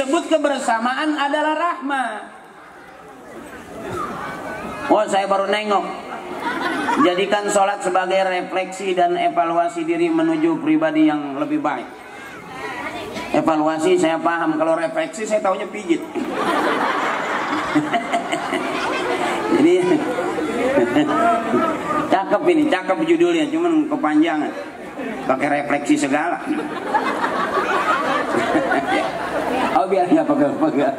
disebut kebersamaan adalah rahmat. Oh, saya baru nengok. Jadikan sholat sebagai refleksi dan evaluasi diri menuju pribadi yang lebih baik. Evaluasi saya paham, kalau refleksi saya taunya pijit. Jadi cakep ini, cakep judulnya, cuman kepanjangan. Pakai refleksi segala. Oh, biar nggak pegal-pegal.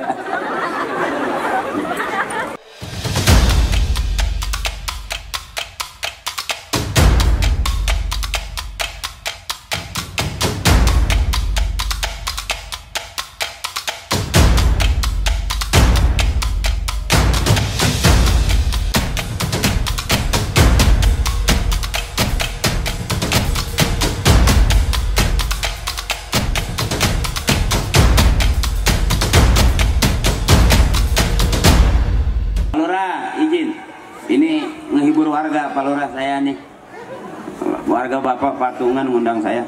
Warga Pak Lurah saya nih, warga Bapak Patungan ngundang saya.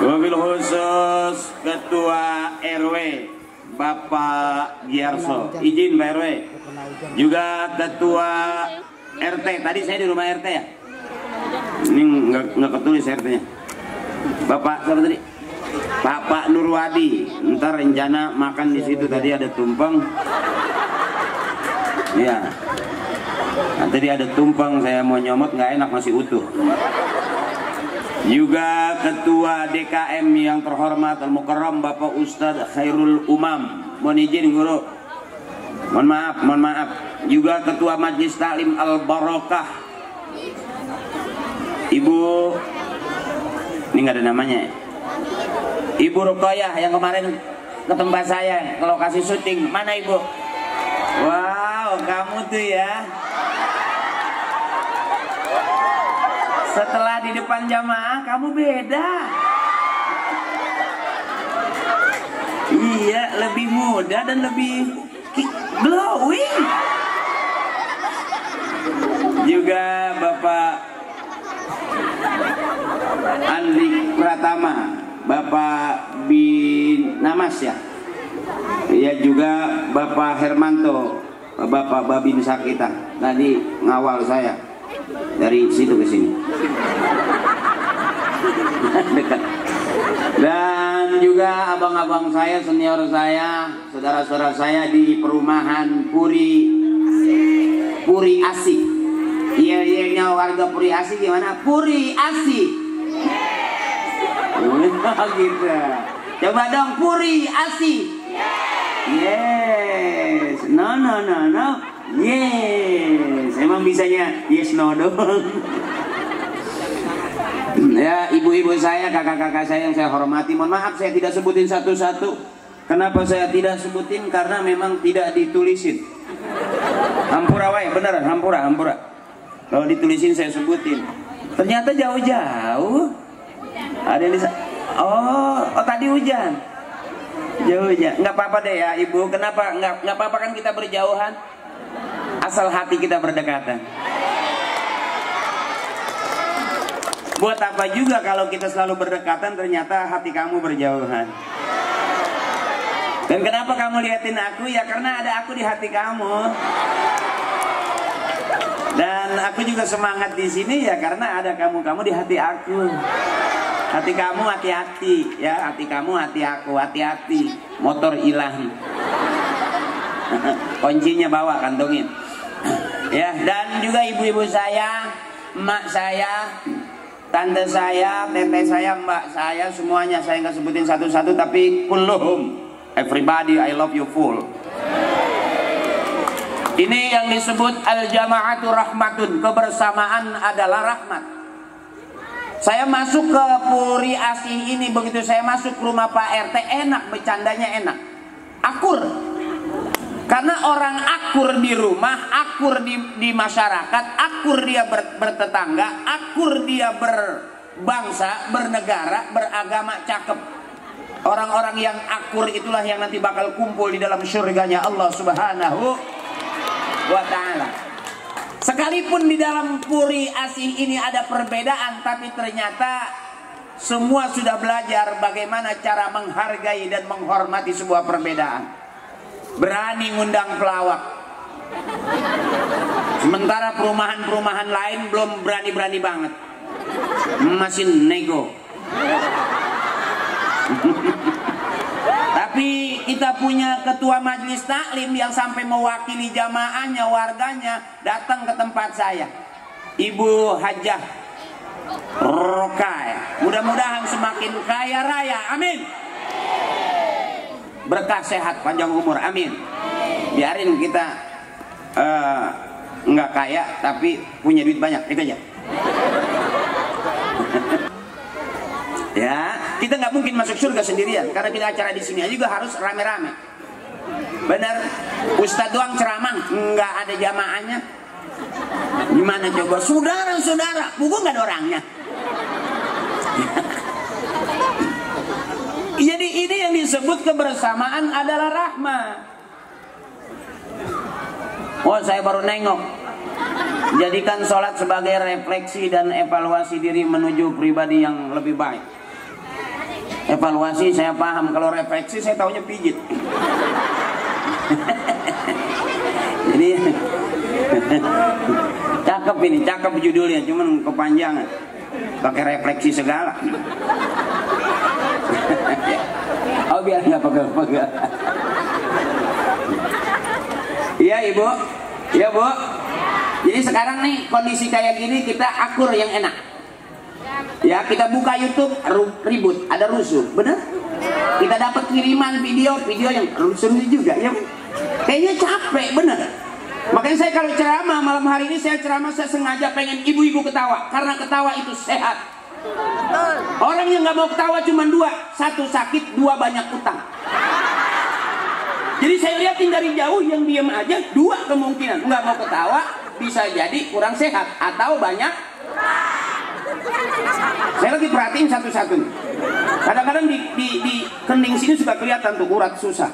Wabil khusus Ketua RW Bapak Giarso, izin Pak RW. Juga Ketua RT, tadi saya di rumah RT ya. Ini nggak ketulis RT-nya. Bapak siapa tadi? Bapak Nurwadi. Ntar rencana makan di situ, tadi ada tumpeng. Ya, nah, tadi ada tumpeng, saya mau nyomot nggak enak, masih utuh. Juga Ketua DKM yang terhormat Al-Mukarram Bapak Ustadz Khairul Umam, mohon izin guru, mohon maaf. Juga Ketua Majelis Taklim Al-Barokah Ibu, ini nggak ada namanya, Ibu Rukoyah yang kemarin ke tempat saya ke lokasi syuting. Mana Ibu? Wow, kamu tuh ya. Setelah di depan jamaah kamu beda. Iya, lebih muda dan lebih glowing. Juga Bapak Andi Pratama, Bapak Binamas ya. Iya, juga Bapak Hermanto, Bapak Babin Sakita, tadi ngawal saya dari situ ke sini. Dekat. Dan juga abang-abang saya, senior saya, saudara-saudara saya di perumahan Puri Asih. Iya, warga Puri Asih gimana? Puri Asih. Gitu. Coba dong, Puri Asih. Yes, no, yes, emang bisanya yes no dong. Ya, ibu-ibu saya, kakak-kakak saya yang saya hormati, mohon maaf saya tidak sebutin satu-satu. Kenapa saya tidak sebutin? Karena memang tidak ditulisin. Hampura wae, beneran hampura. Kalau ditulisin saya sebutin. Ternyata jauh-jauh. Ada yang oh, tadi hujan. Jauh ya, nggak apa-apa deh ya Ibu. Kenapa nggak apa-apa, kan kita berjauhan, asal hati kita berdekatan. Buat apa juga kalau kita selalu berdekatan ternyata hati kamu berjauhan. Dan kenapa kamu liatin aku? Ya karena ada aku di hati kamu. Dan aku juga semangat di sini ya karena ada kamu di hati aku. Hati kamu hati-hati ya, hati kamu hati aku, hati-hati. Motor ilahi. Kuncinya bawa, kantongin. Ya, dan juga ibu-ibu saya, emak saya, tante saya, tete saya, mbak saya, semuanya saya nggak sebutin satu-satu, tapi kulluhum, everybody, I love you full. Ini yang disebut al-jama'atu rahmatun, kebersamaan adalah rahmat. Saya masuk ke Puri Asih ini, begitu saya masuk ke rumah Pak RT, enak, bercandanya enak, akur. Karena orang akur di rumah, akur di masyarakat, akur dia bertetangga, akur dia berbangsa, bernegara, beragama, cakep. Orang-orang yang akur itulah yang nanti bakal kumpul di dalam surganya Allah Subhanahu wa Ta'ala. Sekalipun di dalam Puri Asih ini ada perbedaan, tapi ternyata semua sudah belajar bagaimana cara menghargai dan menghormati sebuah perbedaan. Berani ngundang pelawak. Sementara perumahan-perumahan lain belum berani-berani banget. Masih nego. Tapi kita punya ketua majelis taklim yang sampai mewakili jamaahnya, warganya datang ke tempat saya. Ibu Hajah Rokaya. Mudah-mudahan semakin kaya raya. Amin. Berkah sehat panjang umur. Amin. Biarin kita nggak kaya tapi punya duit banyak. Itu aja. Ya, kita nggak mungkin masuk surga sendirian karena kita acara di sini juga harus rame-rame. Benar, Ustadz doang ceramah, nggak ada jamaahnya. Gimana coba, saudara-saudara, buku nggak ada orangnya. Jadi ini yang disebut kebersamaan adalah rahmah. Oh, saya baru nengok. Jadikan sholat sebagai refleksi dan evaluasi diri menuju pribadi yang lebih baik. Evaluasi saya paham, kalau refleksi saya taunya pijit. Jadi cakep ini, cakep judulnya, cuman kepanjangan. Pakai refleksi segala. Oh biar nggak pegel-pegel. Iya ibu, iya bu. Jadi sekarang nih kondisi kayak gini kita akur yang enak. Ya kita buka YouTube ribut, ada rusuh, bener? Kita dapat kiriman video yang rusuh juga, ya? Kayaknya capek, bener? Makanya saya kalau ceramah malam hari ini saya sengaja pengen ibu-ibu ketawa, karena ketawa itu sehat. Orang yang nggak mau ketawa cuma dua, satu sakit, dua banyak utang. Jadi saya lihatin dari jauh yang diam aja, dua kemungkinan nggak mau ketawa, bisa jadi kurang sehat atau banyak. Saya lagi perhatiin satu-satu. Kadang-kadang di kening sini suka kelihatan tuh urat susah.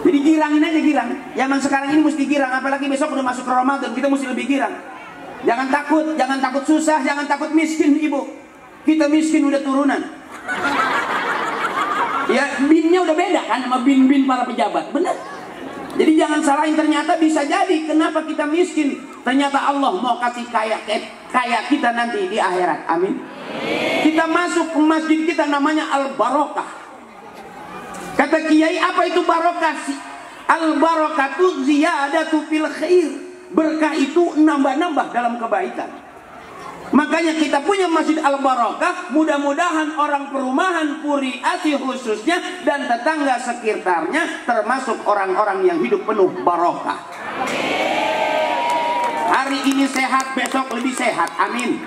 Jadi girangin aja, girang. Zaman sekarang ini mesti girang, apalagi besok udah masuk Ramadan, kita mesti lebih girang. Jangan takut susah, jangan takut miskin ibu. Kita miskin udah turunan. Ya binnya udah beda kan sama bin para pejabat, bener? Jadi jangan salahin, ternyata bisa jadi kenapa kita miskin. Ternyata Allah mau kasih kaya kita nanti di akhirat. Amin. Kita masuk ke masjid kita namanya Al-Barokah. Kata kiai, apa itu barokah? Al-Barakatu ziyadatu fil khair. Berkah itu nambah-nambah dalam kebaikan. Makanya kita punya Masjid Al-Barakah. Mudah-mudahan orang perumahan Puri Asih khususnya dan tetangga sekitarnya termasuk orang-orang yang hidup penuh barokah. Hari ini sehat, besok lebih sehat. Amin.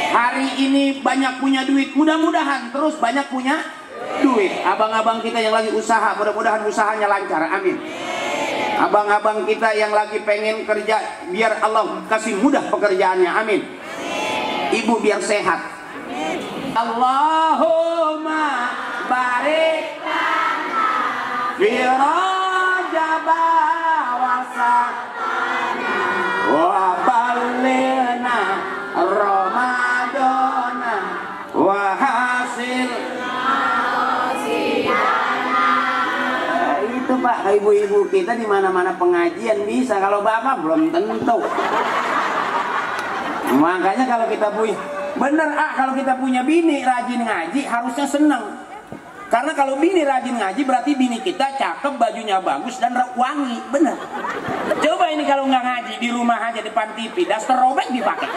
Hari ini banyak punya duit, mudah-mudahan terus banyak punya duit. Abang-abang kita yang lagi usaha, mudah-mudahan usahanya lancar. Amin. Abang-abang kita yang lagi pengen kerja, biar Allah kasih mudah pekerjaannya. Amin. Ibu biar sehat. Allahumma barik lana fi Rajab wa Sya'ban wa ballighna Ramadan wa hasil. Itu Pak, ibu-ibu kita di mana-mana pengajian bisa, kalau bapak belum tentu. Makanya kalau kita punya kalau kita punya bini rajin ngaji harusnya senang. Karena kalau bini rajin ngaji berarti bini kita cakep, bajunya bagus dan wangi, bener. Coba ini kalau nggak ngaji di rumah aja depan TV, daster robek dipakai.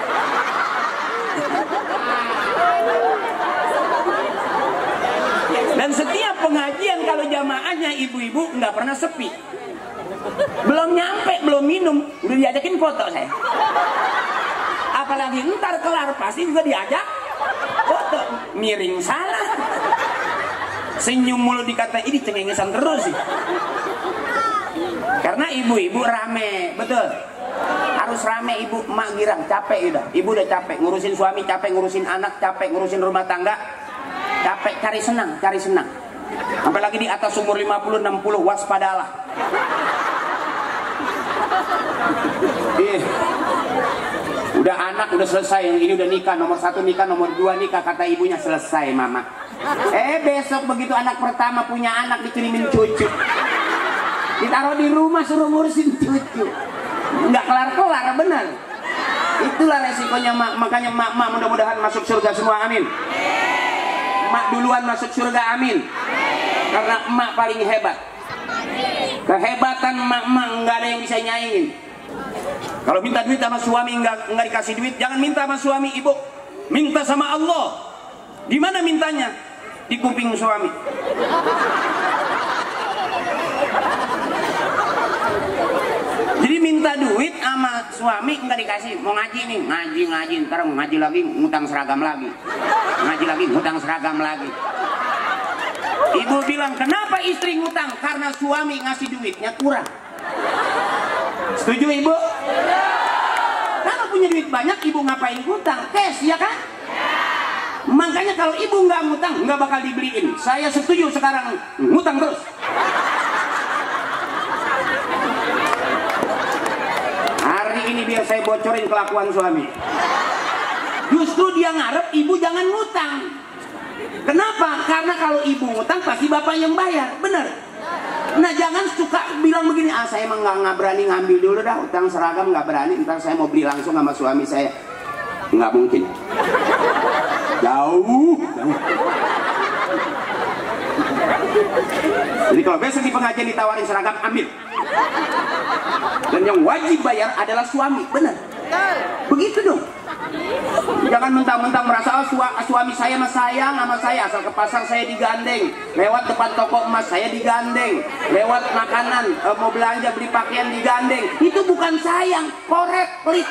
Dan setiap pengajian kalau jamaahnya ibu-ibu nggak pernah sepi. Belum nyampe, belum minum, udah diajakin foto saya. Apalagi ntar kelar pasti juga diajak foto. Miring salah, senyum mulu dikata ini cengengesan terus sih. Karena ibu-ibu rame, betul. Harus rame ibu, emak girang, capek udah. Ibu udah capek ngurusin suami, capek ngurusin anak, capek ngurusin rumah tangga, capek cari senang, cari senang. Apalagi di atas umur 50-60, waspadalah. anak udah selesai, yang ini udah nikah, nomor 1 nikah, nomor 2 nikah, kata ibunya selesai mama. Besok begitu anak pertama punya anak dikirimin cucu, ditaruh di rumah suruh ngurusin cucu, nggak kelar-kelar, benar. Itulah resikonya mak. Makanya mak mudah-mudahan masuk surga semua, amin. Mak duluan masuk surga, amin. Karena emak paling hebat. Kehebatan mak nggak ada yang bisa nyaingin. Kalau minta duit sama suami nggak dikasih duit, jangan minta sama suami, ibu. Minta sama Allah. Di mana mintanya? Di kuping suami. Jadi minta duit sama suami nggak dikasih. Mau ngaji nih, ngaji, ntar ngaji lagi ngutang seragam lagi. Ngaji lagi ngutang seragam lagi. Ibu bilang, kenapa istri ngutang? Karena suami ngasih duitnya kurang. Setuju ibu? Kalau punya duit banyak, ibu ngapain ngutang? Cash, ya kan? Makanya kalau ibu nggak ngutang, nggak bakal dibeliin. Saya setuju sekarang ngutang terus. Hari ini biar saya bocorin kelakuan suami. Justru dia ngarep ibu jangan ngutang. Kenapa? Karena kalau ibu ngutang pasti bapak yang bayar, bener. Nah jangan suka bilang begini, saya emang nggak berani ngambil dulu dah utang seragam, nggak berani, ntar saya mau beli langsung sama suami saya. Nggak mungkin. Jauh. Jadi kalau besok di pengajian ditawarin seragam, ambil. Dan yang wajib bayar adalah suami, benar. Begitu dong. Jangan mentang-mentang merasa suami saya mah sayang sama saya, asal ke pasar saya digandeng, lewat depan toko emas saya digandeng, lewat makanan mau belanja beli pakaian digandeng. Itu bukan sayang, korek, pelit.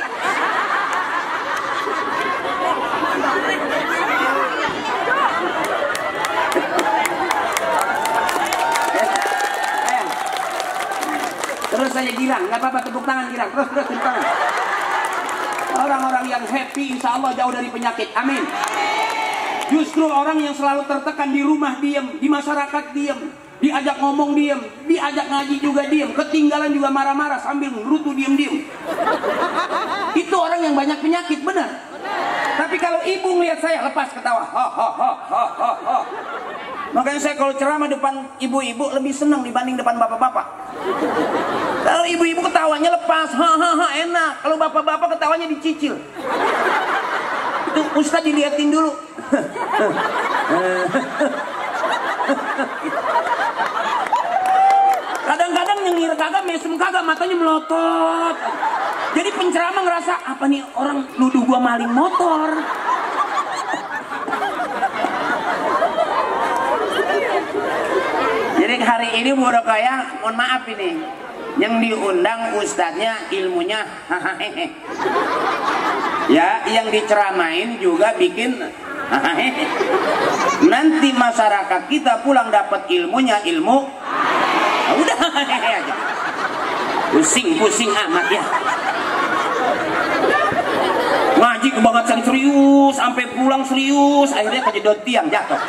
Terus saya girang, nggak apa-apa, tepuk tangan girang, terus tepuk tangan. Orang-orang yang happy insya Allah jauh dari penyakit, amin. Justru orang yang selalu tertekan di rumah diem, di masyarakat diem, diajak ngomong diem, diajak ngaji juga diem, ketinggalan juga marah-marah sambil ngerutu diem-diem. Itu orang yang banyak penyakit, benar. Tapi kalau ibu ngeliat saya lepas ketawa, makanya saya kalau ceramah depan ibu-ibu lebih senang dibanding depan bapak-bapak. Kalau ibu-ibu ketawanya lepas, enak. Kalau bapak-bapak ketawanya dicicil. Itu ustaz diliatin dulu. Kadang-kadang nyengir kagak, mesem kagak, matanya melotot. Jadi penceramah ngerasa, apa nih orang nuduh gua maling motor. Jadi hari ini Bu Rokaya, mohon maaf ini, yang diundang ustadznya ilmunya hahaha. Ya, yang diceramain juga bikin hahaha. Nanti masyarakat kita pulang dapat ilmunya ilmu. Nah, udah aja. Pusing amat ya. Ngaji kebangetan serius, sampai pulang serius, akhirnya kejedot tiang jatuh.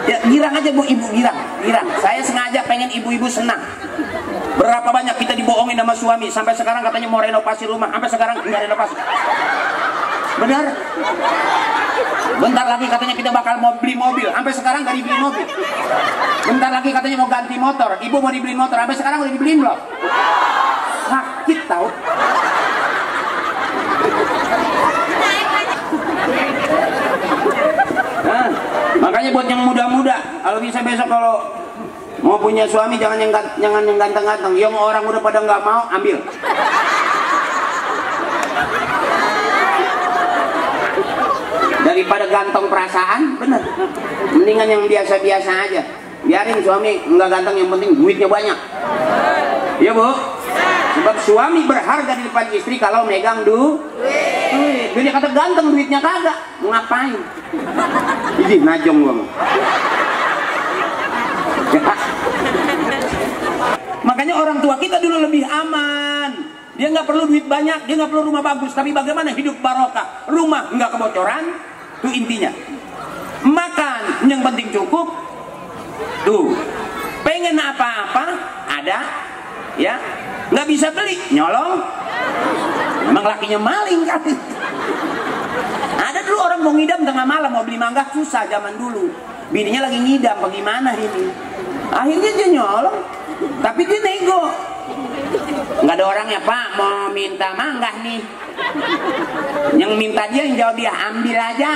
Ya girang aja Bu, ibu girang. Saya sengaja pengen ibu-ibu senang. Berapa banyak kita dibohongin sama suami, sampai sekarang katanya mau renovasi rumah, sampai sekarang nggak renovasi. Benar? Bentar lagi katanya kita bakal mau beli mobil, sampai sekarang nggak dibeli mobil. Bentar lagi katanya mau ganti motor, ibu mau dibeliin motor, sampai sekarang udah dibeliin belum? Sakit tau. Nah, makanya buat yang muda-muda, kalau bisa besok kalau mau punya suami jangan yang ganteng-ganteng, yang orang udah pada nggak mau ambil. Daripada ganteng perasaan, bener. Mendingan yang biasa-biasa aja. Biarin suami nggak ganteng, yang penting duitnya banyak. Iya Bu. Sebab suami berharga di depan istri kalau megang duit. Dia kata ganteng duitnya kagak, ngapain? Ini najong gua. Ya. Makanya orang tua kita dulu lebih aman. Dia nggak perlu duit banyak, dia nggak perlu rumah bagus, tapi bagaimana hidup barokah? Rumah nggak kebocoran, itu intinya. Makan yang penting cukup. Tuh, pengen apa-apa ada, ya. Nggak bisa beli, nyolong Emang lakinya maling kan? Ada dulu orang mau ngidam tengah malam mau beli mangga susah zaman dulu. Bininya lagi ngidam, bagaimana ini? Akhirnya dia nyolong, tapi dia nego. Nggak ada orangnya, Pak mau minta mangga nih. Yang minta dia, yang jawab dia, ambil aja.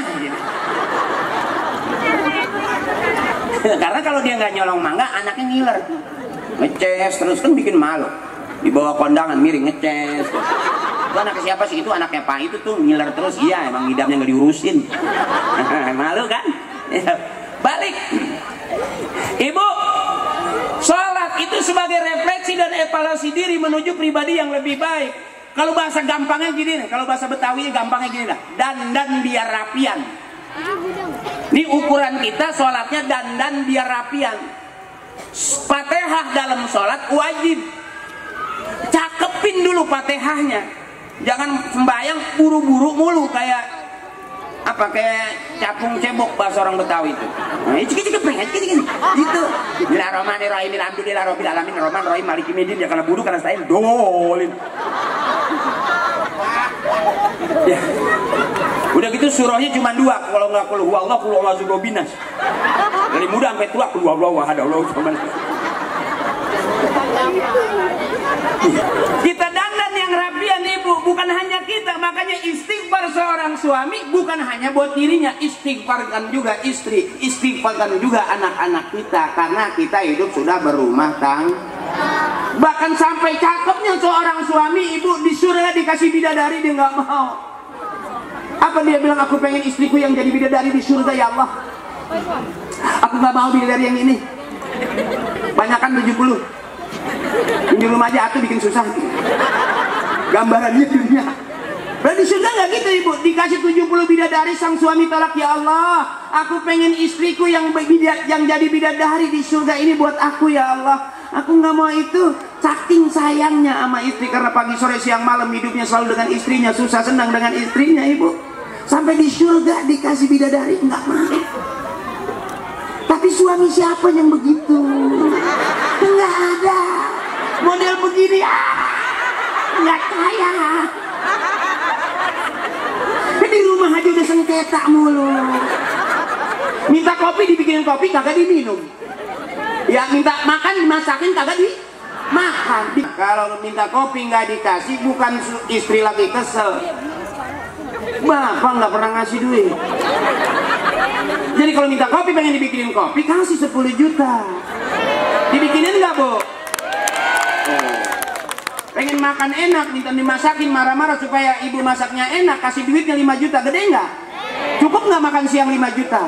Karena kalau dia nggak nyolong mangga, anaknya ngiler, ngeces terus kan bikin malu. Di bawah kondangan miring ngeces. Itu anaknya siapa sih? Itu anaknya Pak itu tuh ngiler terus. Iya, emang ngidamnya nggak diurusin. Malu kan? Balik, Ibu. Sholat itu sebagai refleksi dan evaluasi diri menuju pribadi yang lebih baik. Kalau bahasa gampangnya gini, kalau bahasa Betawi gampangnya gini lah. Dandan biar rapian. Ini ukuran kita sholatnya dandan biar rapian. Fatihah dalam sholat wajib. Cakepin dulu Fatihahnya. Jangan sembahyang buru-buru mulu kayak apa, kayak capung cebok bahasa orang Betawi itu. Nah, cik gitu. Bismillahirrahmanirrahim, alhamdulillahirabbil alamin, arrahmanir rahim, maliki yaumiddin, ya kana budu kana stain dolin. Ya. Udah gitu surahnya cuma 2, kalau enggak qul huwallahu qul a'udzu birabbinas. Dari muda sampai tua qul huwallahu ahad, Allahu samad. Kita dandan yang rapian, Ibu, bukan hanya kita. Makanya istighfar seorang suami bukan hanya buat dirinya, istighfarkan juga istri, istighfarkan juga anak-anak kita, karena kita hidup sudah berumah tangga. Bahkan sampai cakepnya seorang suami, Ibu, di surga dikasih bidadari dia nggak mau. Apa dia bilang? Aku pengen istriku yang jadi bidadari di surga ya Allah. Aku nggak mau bidadari yang ini. Banyakan 70. Di rumah aja aku bikin susah. Gambarannya dunia. Berarti surga nggak gitu, Ibu. Dikasih 70 bidadari, sang suami tolak, ya Allah, aku pengen istriku yang jadi bidadari di surga ini buat aku ya Allah. Aku nggak mau itu. Saking sayangnya sama istri, karena pagi sore siang malam hidupnya selalu dengan istrinya, susah senang dengan istrinya, Ibu. Sampai di surga dikasih bidadari nggak mau. Tapi suami siapa yang begitu? Nggak ada. Model begini, nggak kaya. Di rumah aja udah sengketa mulu. Minta kopi dibikinin kopi kagak diminum. Ya minta makan dimasakin kagak dimakan. Kalau minta kopi nggak dikasih, bukan istri lagi kesel, bapak nggak pernah ngasih duit. Jadi kalau minta kopi pengen dibikinin kopi, kasih 10 juta. Dibikinin nggak, Bu? Pengen makan enak, minta dimasakin, marah-marah supaya ibu masaknya enak, kasih duitnya 5 juta, gede nggak? Cukup nggak makan siang 5 juta?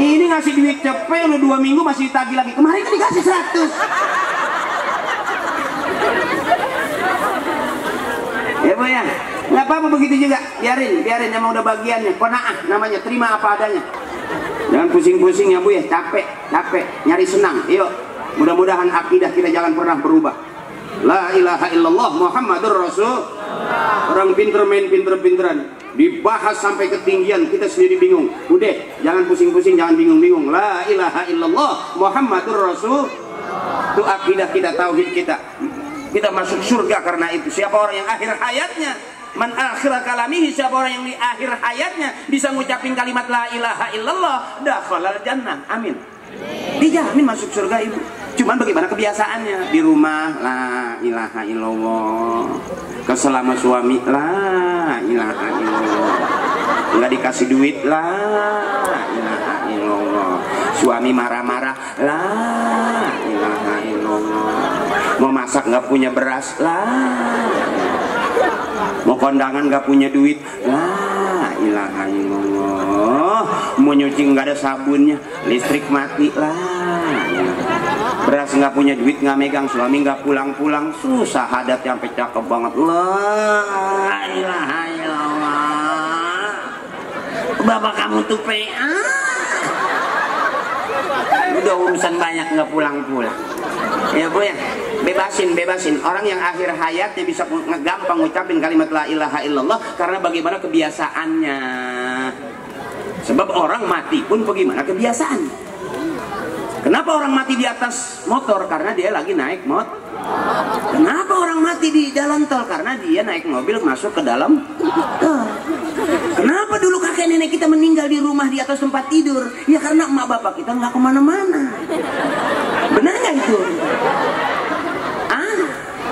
Ini ngasih duit cepet, udah 2 minggu masih ditagih lagi. Kemarin kan dikasih 100. Ya Bu ya, nggak apa-apa begitu juga, biarin emang udah bagiannya. Qanaah namanya, terima apa adanya. Jangan pusing-pusing ya Bu ya, capek, nyari senang. Yuk. Mudah-mudahan akidah kita jangan pernah berubah. La ilaha illallah Muhammadur Rasul. Orang pinter main pinter-pinteran, dibahas sampai ketinggian, kita sendiri bingung. Udah, jangan pusing-pusing, jangan bingung-bingung. La ilaha illallah Muhammadur Rasul. Itu akidah kita, tauhid kita. Kita masuk surga karena itu. Siapa orang yang akhir hayatnya, man akhir kalamihi, siapa orang yang di akhir hayatnya bisa ngucapin kalimat la ilaha illallah, dakhalal jannah. Amin. Dijamin masuk surga, Ibu. Cuman bagaimana kebiasaannya? Di rumah la ilaha illallah, kesel sama suami la ilaha illallah, nggak dikasih duit la ilaha illallah, suami marah-marah la ilaha illallah, mau masak nggak punya beras la, mau kondangan nggak punya duit la ilaha illallah, mau nyuci nggak ada sabunnya, listrik mati lah, beras nggak punya duit, nggak megang, suami nggak pulang-pulang, susah hadat sampai cakep banget la ilaha illallah. Bapak kamu tuh PA udah urusan banyak nggak pulang-pulang. Ya Bu ya, bebasin orang yang akhir hayatnya bisa gampang ngucapin kalimat la ilaha illallah karena bagaimana kebiasaannya. Sebab orang mati pun bagaimana kebiasaan. Kenapa orang mati di atas motor? Karena dia lagi naik motor. Kenapa orang mati di jalan tol karena dia naik mobil masuk ke dalam tol. Kenapa dulu kakek nenek kita meninggal di rumah di atas tempat tidur? Ya karena emak bapak kita nggak kemana-mana. Benar nggak itu?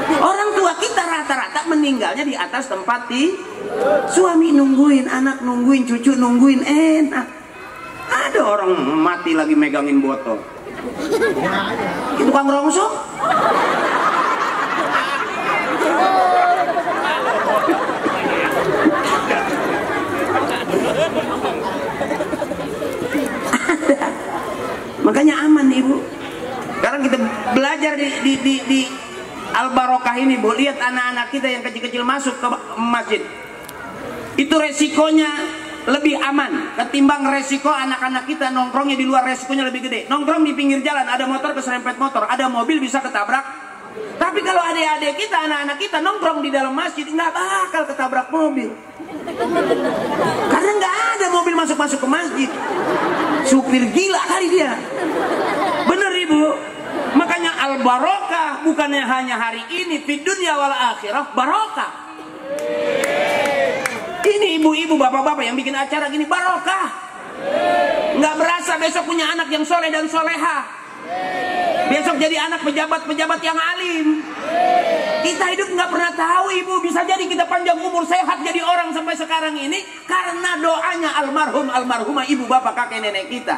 Orang tua kita rata-rata meninggalnya di atas tempat suami nungguin, anak nungguin, cucu nungguin, enak. Ada orang mati lagi megangin botol. Itu Kang Rongsok. Makanya aman ibu. Sekarang kita belajar di Al-Barokah ini bu, lihat anak-anak kita yang kecil-kecil masuk ke masjid. Itu resikonya lebih aman ketimbang resiko anak-anak kita nongkrongnya di luar, resikonya lebih gede. Nongkrong di pinggir jalan, ada motor keserempet motor, ada mobil bisa ketabrak. Tapi kalau adik-adik kita, anak-anak kita nongkrong di dalam masjid, nggak bakal ketabrak mobil. Karena nggak ada mobil masuk-masuk ke masjid. Supir gila kali dia. Bener ibu. Makanya al-barokah bukannya hanya hari ini, fid dunya wal akhirah, barokah. Ini ibu-ibu, bapak-bapak yang bikin acara gini, barokah. Nggak berasa besok punya anak yang soleh dan soleha. Besok jadi anak pejabat-pejabat yang alim. Kita hidup nggak pernah tahu ibu, bisa jadi kita panjang umur sehat jadi orang sampai sekarang ini karena doanya almarhumah ibu bapak kakek nenek kita.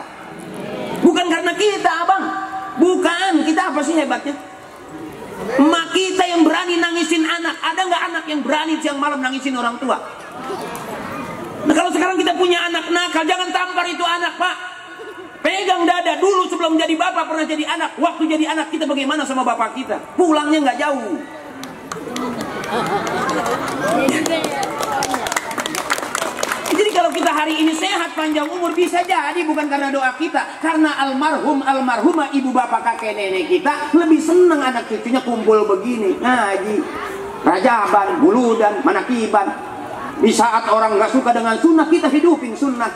Bukan karena kita abang. Bukan, kita apa sih hebatnya? Emak kita yang berani nangisin anak. Ada nggak anak yang berani siang malam nangisin orang tua? Nah kalau sekarang kita punya anak nakal, jangan tampar itu anak pak. Pegang dada dulu sebelum jadi bapak pernah jadi anak. Waktu jadi anak kita bagaimana sama bapak kita? Pulangnya nggak jauh. Jadi kalau kita hari ini sehat panjang umur bisa jadi bukan karena doa kita, karena almarhumah ibu bapak kakek nenek kita lebih senang anak cucunya kumpul begini ngaji, rajaban, buludan, manakiban. Di saat orang nggak suka dengan sunnah kita hidupin sunnah.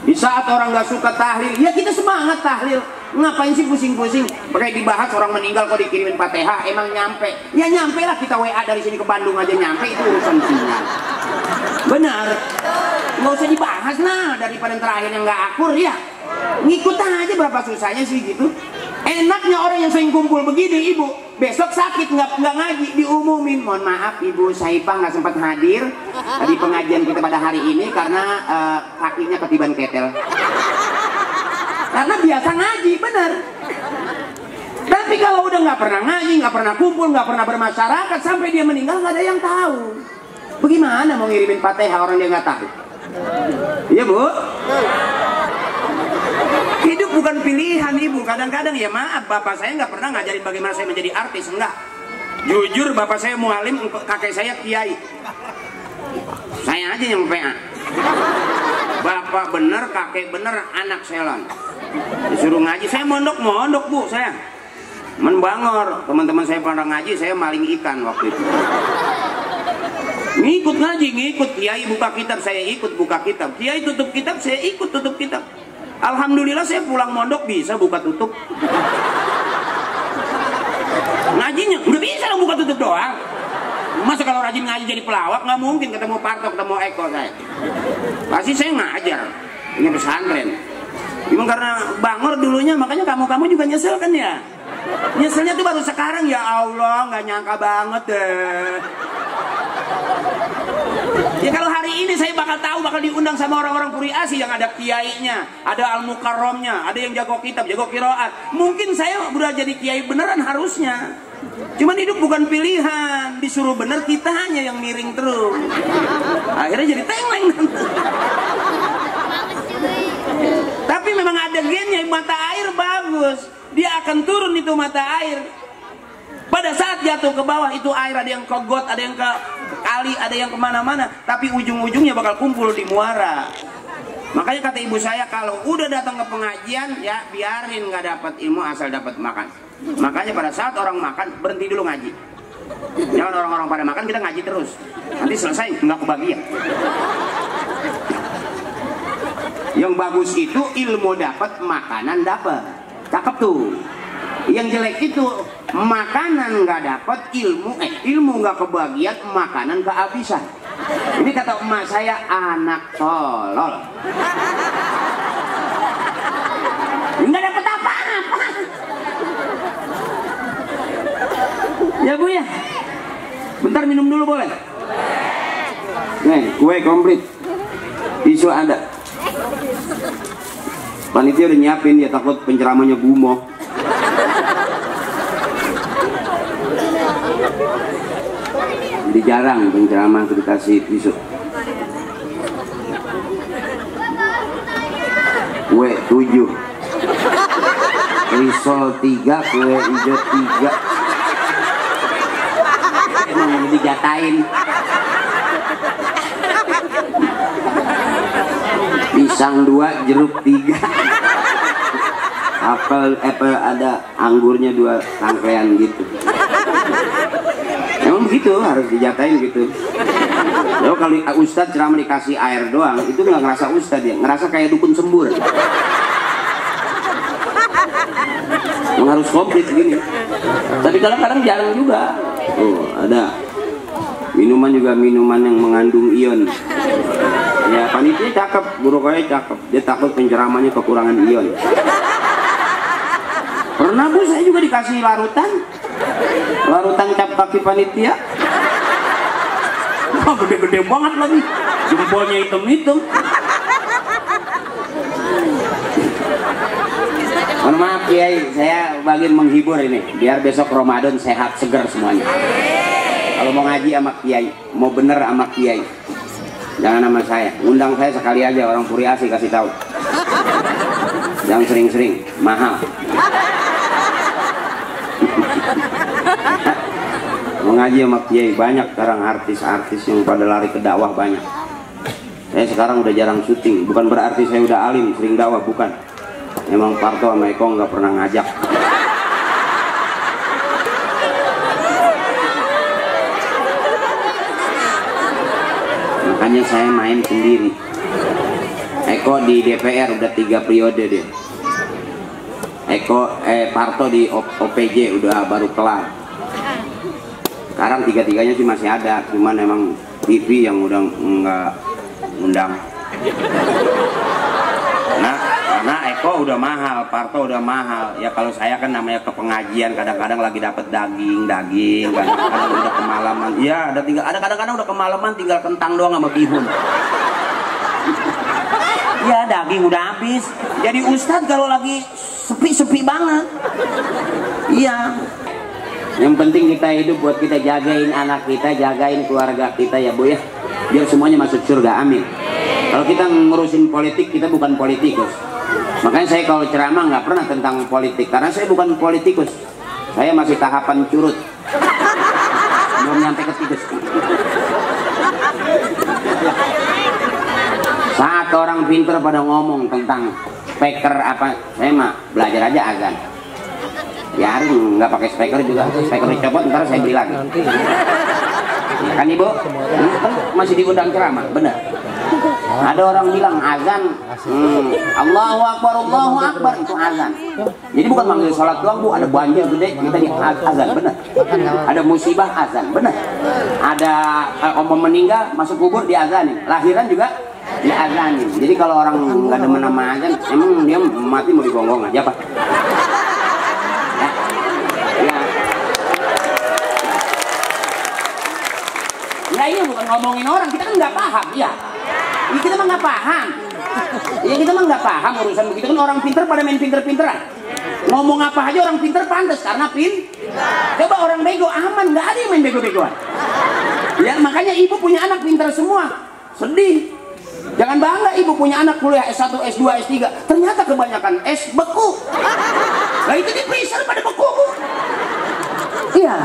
Di saat orang nggak suka tahlil, ya kita semangat tahlil. Ngapain sih pusing-pusing? Pakai dibahas orang meninggal kok dikirimin Fatihah, emang nyampe? Ya nyampe lah, kita WA dari sini ke Bandung aja nyampe, itu urusan sinyal. Benar, nggak usah dibahas nah daripada terakhir yang nggak akur ya. Ngikut aja berapa susahnya sih gitu. Enaknya orang yang sering kumpul begini ibu, besok sakit nggak ngaji diumumin. Mohon maaf ibu Saipah nggak sempat hadir di pengajian kita pada hari ini karena kakinya ketiban ketel. Karena biasa ngaji bener. Tapi kalau udah nggak pernah ngaji, nggak pernah kumpul, nggak pernah bermasyarakat sampai dia meninggal nggak ada yang tahu. Bagaimana mau ngirimin Fatihah orang dia nggak tahu? Iya bu. Hidup bukan pilihan ibu. Kadang-kadang ya maaf bapak saya nggak pernah ngajarin bagaimana saya menjadi artis, enggak. Jujur bapak saya mualim, kakek saya kiai. Saya aja yang PA. Bapak bener, kakek bener, anak selon. Disuruh ngaji, saya mondok bu saya. Menbangor, teman-teman saya pada ngaji, saya maling ikan waktu itu. Ngikut ngaji, ngikut kiai buka kitab, saya ikut buka kitab. Kiai tutup kitab, saya ikut tutup kitab. Alhamdulillah saya pulang mondok bisa buka tutup. Ngajinya udah bisa lah buka tutup doang. Masa kalau rajin ngaji jadi pelawak nggak mungkin ketemu Parto, ketemu Eko saya. Pasti saya ngajar. Ini pesantren. Cuma karena bangor dulunya makanya kamu juga nyesel kan ya. Nyeselnya tuh baru sekarang ya Allah nggak nyangka banget deh. Ya kalau hari ini saya bakal tahu, bakal diundang sama orang-orang Puri Asi yang ada kiainya, ada al-mukarromnya, ada yang jago kitab, jago qiraat. Mungkin saya udah jadi kiai beneran harusnya. Cuman hidup bukan pilihan, disuruh bener kita hanya yang miring terus. Akhirnya jadi tengleng. Tapi memang ada gennya, mata air bagus. Dia akan turun itu mata air. Pada saat jatuh ke bawah itu air ada yang ke got, ada yang ke kali, ada yang kemana-mana. Tapi ujung-ujungnya bakal kumpul di muara. Makanya kata ibu saya kalau udah datang ke pengajian ya biarin nggak dapat ilmu asal dapat makan. Makanya pada saat orang makan berhenti dulu ngaji. Jangan orang-orang pada makan kita ngaji terus. Nanti selesai nggak kebagian. Yang bagus itu ilmu dapat, makanan dapat. Cakep tuh. Yang jelek itu makanan nggak dapat, ilmu nggak kebagian, makanan kehabisan. Ini kata emak saya, anak tolol. Nggak dapat apa-apa. Ya Bu ya, bentar minum dulu boleh? Nih, kue komplit, tisu ada. Panitia udah nyiapin, dia takut penceramahnya gumoh. Jadi jarang penceramah dikasih tisu. Kue 7, risol 3, kue hijau 3. Emang mau dijatain. Pisang 2, jeruk 3. Apel ada, anggurnya 2 rangkaian gitu. Emang begitu, harus dijatain gitu. Lalu kalau ustadz ceramah dikasih air doang, itu nggak ngerasa ustadz ya, ngerasa kayak dukun sembur. Emang harus komplit gini. Tapi kadang-kadang jarang juga. Oh, ada minuman juga, minuman yang mengandung ion. Ya panitia cakep, guru kaya cakep. Dia takut penceramahnya kekurangan ion. Pernah Bu, saya juga dikasih larutan cap kaki panitia. Wah, gede-gede banget lagi, jempolnya hitam-hitam. Mohon maaf Kiai, saya bagian menghibur ini, biar besok Ramadan sehat seger semuanya. Kalau mau ngaji sama Kiai, mau bener sama Kiai, jangan sama saya. Undang saya sekali aja, orang Puri Asi kasih tahu. Jangan sering-sering, mahal. Mengaji sama Kiai, banyak sekarang artis-artis yang pada lari ke dakwah banyak. Saya sekarang udah jarang syuting, bukan berarti saya udah alim sering dakwah, bukan. Emang Parto sama Eko nggak pernah ngajak. Makanya saya main sendiri. Eko di DPR udah 3 periode dia. Parto di OPJ udah baru kelar. Sekarang tiga-tiganya sih masih ada, cuman emang TV yang udah nggak undang. Nah, karena Eko udah mahal, Parto udah mahal. Ya kalau saya kan namanya ke pengajian, kadang-kadang lagi dapet daging, kadang-kadang udah kemalaman. Iya, ada kadang-kadang udah kemalaman, tinggal kentang doang sama bihun. Ya daging udah habis. Jadi ustadz kalau lagi sepi banget. Iya. Yang penting kita hidup buat kita jagain anak kita, jagain keluarga kita ya Bu ya. Biar semuanya masuk surga, amin. Kalau kita ngurusin politik, kita bukan politikus. Makanya saya kalau ceramah nggak pernah tentang politik, karena saya bukan politikus. Saya masih tahapan curut. Belum nyampe ke tikus. Saat orang pinter pada ngomong tentang speaker apa, saya mah belajar aja azan. Ya hari nggak pakai speaker juga, speaker dicopot ntar saya beli lagi. Ya kan Ibu? Kan masih diundang ceramah, benar. Ada orang bilang azan, Allahu Akbar itu azan. Jadi bukan manggil sholat doang Bu, ada banjir gede kita di azan, benar. Ada musibah azan, benar. Ada om meninggal masuk kubur di azanin, lahiran juga di azanin. Jadi kalau orang nggak demen sama azan, emang dia mati mau digonggong aja Pak? Ya iya, bukan ngomongin orang, kita kan nggak paham ya. Ya kita mah nggak paham. Ya kita mah nggak paham urusan begitu kan, orang pinter pada main pinter-pinteran. Ngomong apa aja orang pinter pantas karena Coba orang bego aman, nggak ada yang main bego-begoan. Ya makanya ibu punya anak pinter semua, sedih. Jangan bangga ibu punya anak kuliah S1, S2, S3, ternyata kebanyakan S beku. Lah itu diperiksa pada beku. Iya.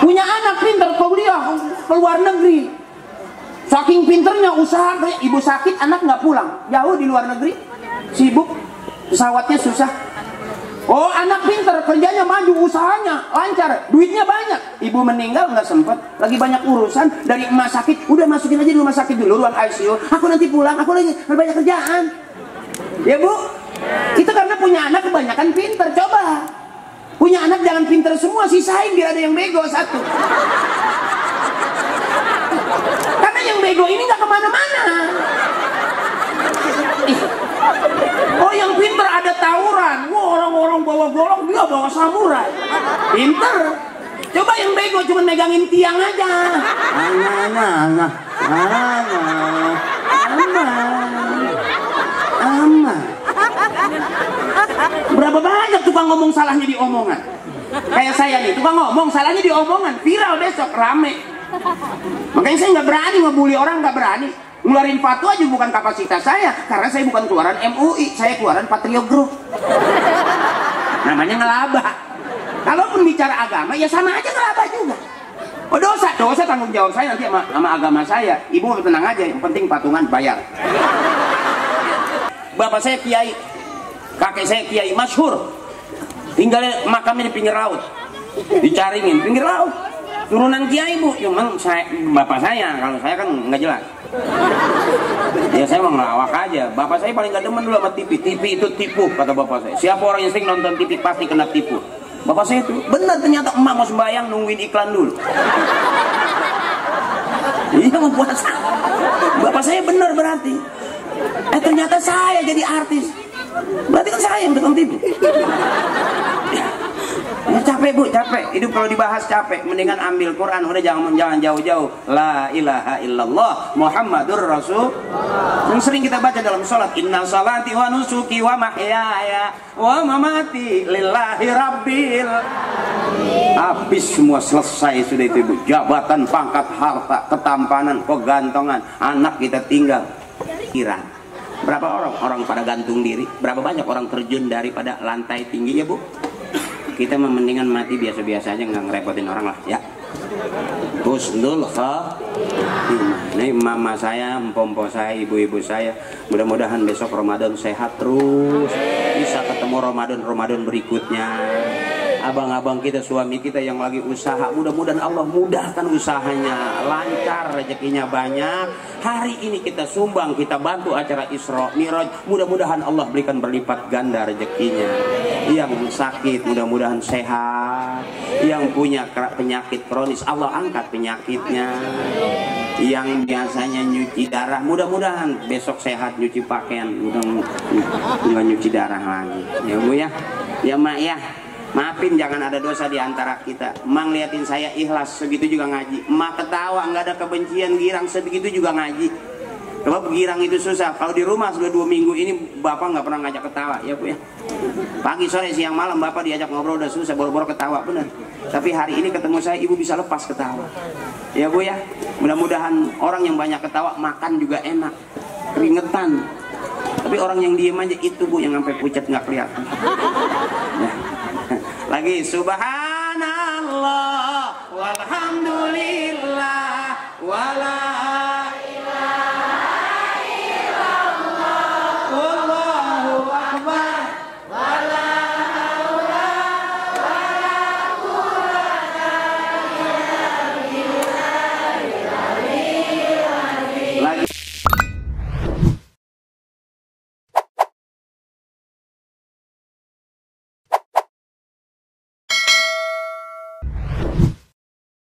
Punya anak pinter kuliah ke luar negeri, saking pinternya usaha, ibu sakit anak nggak pulang, jauh di luar negeri, sibuk, pesawatnya susah. Oh anak pinter kerjanya maju, usahanya lancar, duitnya banyak, ibu meninggal nggak sempet, lagi banyak urusan dari rumah sakit, udah masukin aja di rumah sakit dulu, ruang ICU, aku nanti pulang, aku lagi banyak kerjaan. Ya Bu, itu karena punya anak kebanyakan pinter. Coba Punya anak jangan pinter semua, sisain biar ada yang bego satu. Karena yang bego ini nggak kemana-mana. Oh yang pinter ada tawuran, wah orang-orang bawa golok, dia bawa samurai. Pinter. Coba yang bego cuma megangin tiang aja. Aman. Berapa banyak tukang ngomong salahnya di omongan. Kayak saya nih, tukang ngomong salahnya di omongan, viral besok, rame. Makanya saya nggak berani ngebully orang, nggak berani. Ngeluarin fatwa aja bukan kapasitas saya, karena saya bukan keluaran MUI, saya keluaran Patriot Group. Namanya ngelaba. Kalaupun bicara agama, ya sama aja ngelaba juga. Oh dosa tanggung jawab saya nanti sama agama saya. Ibu tenang aja, yang penting patungan bayar. Bapak saya kiai, kakek saya kiai masyhur, tinggal makamnya di pinggir laut, dicaringin pinggir laut, turunan kiai bu, cuman bapak saya, kalau saya kan nggak jelas, ya saya mau ngelawak aja. Bapak saya paling gak demen dulu sama TV itu tipu, kata bapak saya. Siapa orang yang sering nonton TV pasti kena tipu. Bapak saya itu benar, ternyata emak mau sembahyang nungguin iklan dulu. Iya mau puasa. Bapak saya benar berarti. Ternyata saya jadi artis. Berarti kan saya yang tukang tipu. Ya, capek bu, capek. Hidup kalau dibahas capek. Mendingan ambil Quran, udah jangan jauh-jauh. La ilaha illallah Muhammadur Rasul. Yang sering kita baca dalam sholat. Inna salati wa nusuki wa mahyaya wa mamati lillahi rabbil. Habis semua, selesai sudah itu ibu. Jabatan, pangkat, harta, ketampanan, kegantongan, anak kita tinggal. Kira berapa orang pada gantung diri, berapa banyak orang terjun daripada lantai tinggi ya bu. Kita mendingan mati biasa-biasa aja, nggak ngerepotin orang lah ya. Husnul khatimah. Ini mama saya, empompo saya, ibu-ibu saya, mudah-mudahan besok Ramadan sehat terus, bisa ketemu Ramadan berikutnya. Abang-abang kita, suami kita yang lagi usaha, mudah-mudahan Allah mudahkan usahanya, lancar, rezekinya banyak. Hari ini kita sumbang, kita bantu acara Isra Mi'raj, mudah-mudahan Allah berikan berlipat ganda rezekinya. Yang sakit mudah-mudahan sehat, yang punya penyakit kronis Allah angkat penyakitnya, yang biasanya nyuci darah mudah-mudahan besok sehat, nyuci pakaian, udah nggak nyuci darah lagi ya bu ya. Ya mak ya, maafin jangan ada dosa di antara kita. Emang liatin saya ikhlas, segitu juga ngaji. Emak ketawa, nggak ada kebencian, girang, sebegitu juga ngaji. Kalau girang itu susah. Kalau di rumah sudah 2 minggu ini bapak nggak pernah ngajak ketawa ya bu ya. Pagi, sore, siang, malam bapak diajak ngobrol udah susah, boro-boro ketawa bener. Tapi hari ini ketemu saya, ibu bisa lepas ketawa ya bu ya. Mudah-mudahan orang yang banyak ketawa makan juga enak, keringetan. Tapi orang yang diem aja itu bu yang sampai pucat nggak kelihatan ya. Lagi subhan